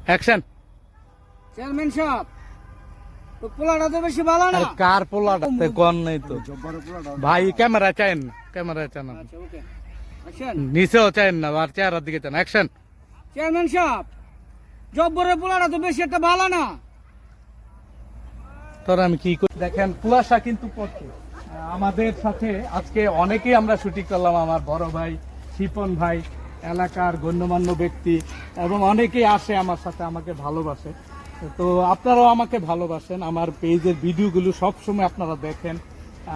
Action. Chairman সাহেব, তো পোলাটা তো বেশি ভালো না। কার পোলাটা কোন নেই তো ভাই, ক্যামেরা চাইন না, ক্যামেরা চান না, আচ্ছা, ওকে, অ্যাকশন। নিচেও চাইন না, আর চেহারার দিকে চান। অ্যাকশন। চেয়ারম্যান সাহেব, জব্বরের পোলাটা তো বেশি একটা ভালো না। তোর আমি কি করি দেখেন, কুয়াশা কিন্তু পড়ছে। আমাদের সাথে আজকে অনেকেই আমরা শুটিং করলাম, আমার বড় ভাই শিপন ভাই, এলাকার গণ্যমান্য ব্যক্তি, এবং অনেকেই আসে আমার সাথে, আমাকে ভালোবাসে। তো আপনারাও আমাকে ভালোবাসেন, আমার পেজের ভিডিওগুলো সব সময় আপনারা দেখেন,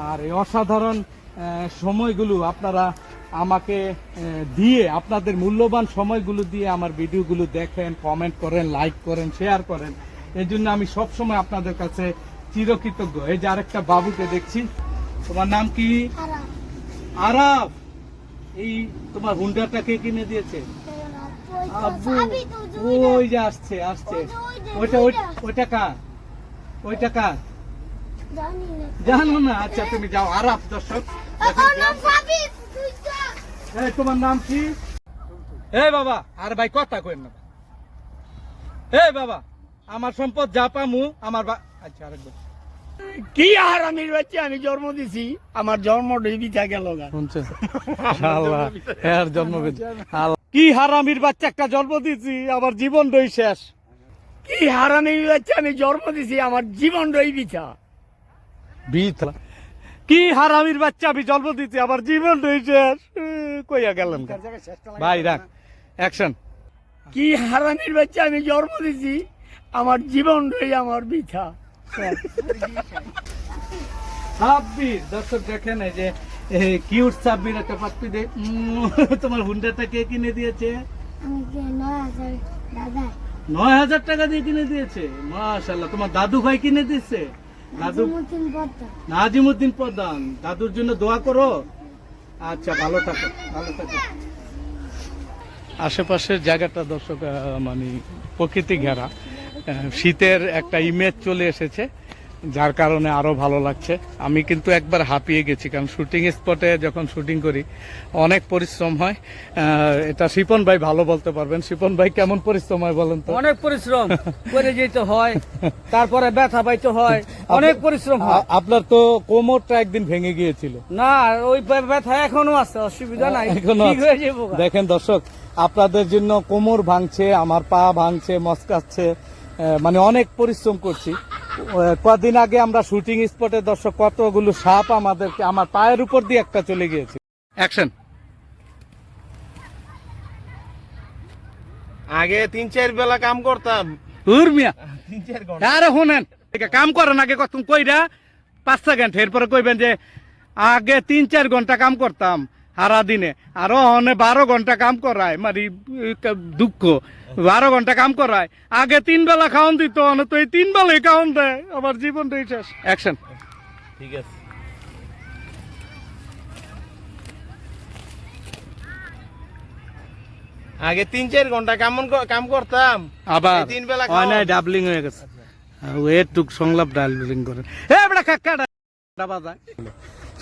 আর এই অসাধারণ সময়গুলো আপনারা আমাকে দিয়ে, আপনাদের মূল্যবান সময়গুলো দিয়ে আমার ভিডিওগুলো দেখেন, কমেন্ট করেন, লাইক করেন, শেয়ার করেন। এই জন্য আমি সব সময় আপনাদের কাছে চিরকৃতজ্ঞ। এই যে আরেকটা বাবুকে দেখছি, তোমার নাম কি? আরাফ। এই তোমার হুন্ডাটা কে কিনে দিয়েছে? আব্বু। ওই যে আসছে আসছে, ওইটা ওইটা কার? ওইটা কার জানো না? আচ্ছা তুমি যাও। আরাফ দর্শক, তোমার নাম কি? এই বাবা, আর ভাই কথা কইন না। এই বাবা, আমার সম্পদ যা পামু আমার আচ্ছা আরেকবার কি আর আমি বাচ্চা, আমি জন্ম দিছি, আমার জন্ম ডেবিটা গেল গা। শুনছেন? শালা এর জন্ম কি হারামির বাচ্চা একটা জন্ম দিছি, আমার জীবনটাই শেষ। কি হারামি বাচ্চা, আমি জন্ম দিছি, আমার জীবন রইবিছা। কি হারামির বাচ্চা, আমি জন্ম দিছি, আমার জীবনটাই শেষ। কইয়া গেলেন ভাই, রাখ। অ্যাকশন। কি হারামির বাচ্চা, আমি জন্ম দিছি, আমার জীবন রই আমার বিছা। সাব্বির দর্শক দেখেন, এই যে কিউট সাব্বির একটা পাত্রী দে। তোমার হুন্ডাটা কে কিনে দিয়েছে? 9,000 টাকা দিয়ে কিনে দিয়েছে। মাশাআল্লাহ। তোমার দাদু ভাই কিনে দিচ্ছে? নাজিমুদ্দিন প্রধান। দাদুর জন্য দোয়া করো। আচ্ছা, ভালো থাকো, ভালো থাকো। আশেপাশের জায়গাটা দর্শক মানে প্রকৃতি ঘেরা, শীতের একটা ইমেজ চলে এসেছে, যার কারণে আরো ভালো লাগছে। আমি কিন্তু একবার হাঁপিয়ে গেছি, কারণ শুটিং স্পটে যখন শুটিং করি অনেক পরিশ্রম হয়। এটা শিপন ভাই ভালো বলতে পারবেন। শিপন ভাই কেমন পরিশ্রম হয় বলেন তো? অনেক পরিশ্রম করে যেতে হয়, তারপরে ব্যথা পাইতে হয়, অনেক পরিশ্রম হয়। আপনার তো কোমরটা একদিন ভেঙে গিয়েছিল না, ওই ব্যথা এখনো আছে, অসুবিধা নাই, এখনো ঠিক হয়ে যাবো। দেখেন দর্শক, আপনাদের জন্য কোমর ভাঙছে, আমার পা ভাঙছে, মচকাচ্ছে, মানে অনেক পরিশ্রম করছি। কদিন আগে আমরা শুটিং স্পটে দর্শক কতগুলো সাপ আমাদেরকে, আমার পায়ের উপর দিয়ে একটা চলে গিয়েছে। অ্যাকশন। আগে 3-4 বেলা কাম করতাম। মিয়া 3-4 ঘন্টা। আরে শুনেন, কাম করেন আগে কত কইরা 5 সেকেন্ড, এরপরে কইবেন যে আগে 3-4 ঘন্টা কাম করতাম সারা দিনে, আরো 12 ঘন্টা কাম করায়, মানে দুঃখ। 12 ঘন্টা কাম করায়, আগে 3 বেলা খাওয়ান দিত, তো এই 3 বেলায় খাওয়ান দেয়, আমার জীবনটাই শেষ। অ্যাকশন। ঠিক আছে। আগে 3-4 ঘন্টা কাম করতাম, আবার 3 বেলা অনেক ডাবলিং হয়ে গেছে। এটুক সংলাপ ডাবলিং করেন।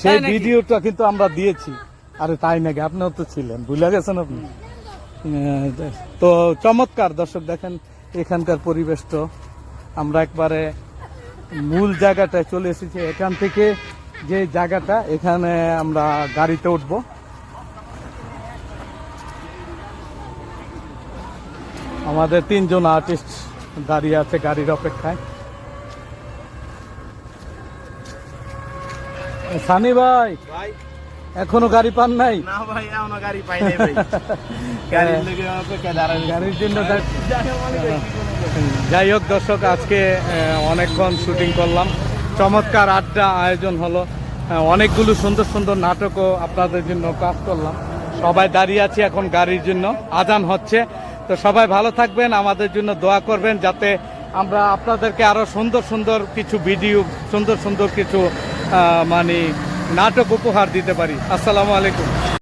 সেই ভিডিওটা কিন্তু আমরা দিয়েছি। আরে তাই নাকি? আপনিও তো ছিলেন, ভুলে গেছেন আপনি। তো চমৎকার দর্শক, দেখেন এখানকার পরিবেশটা। আমরা একবারে মূল জায়গাটায় চলে এসেছি। এখান থেকে যে জায়গাটা, এখানে আমরা গাড়িতে উঠবো। আমাদের 3 জন আর্টিস্ট দাঁড়িয়ে আছে গাড়ির অপেক্ষায়। সানি ভাই, ভাই এখনো গাড়ি পান নাই? না ভাই, এখনো গাড়ি পাই নাই ভাই। গাড়ির লেগে অপেক্ষা দাঁড়ানো। গাড়ির জন্য যাই হোক দর্শক, আজকে অনেকক্ষণ শুটিং করলাম, চমৎকার আড্ডা আয়োজন হলো, অনেকগুলো সুন্দর সুন্দর নাটকও আপনাদের জন্য কাজ করলাম। সবাই দাঁড়িয়ে আছি এখন গাড়ির জন্য, আজান হচ্ছে। তো সবাই ভালো থাকবেন, আমাদের জন্য দোয়া করবেন, যাতে আমরা আপনাদেরকে আরো সুন্দর সুন্দর কিছু ভিডিও, সুন্দর সুন্দর কিছু মানে নাটক উপহার দিতে পারি। আসসালামু আলাইকুম।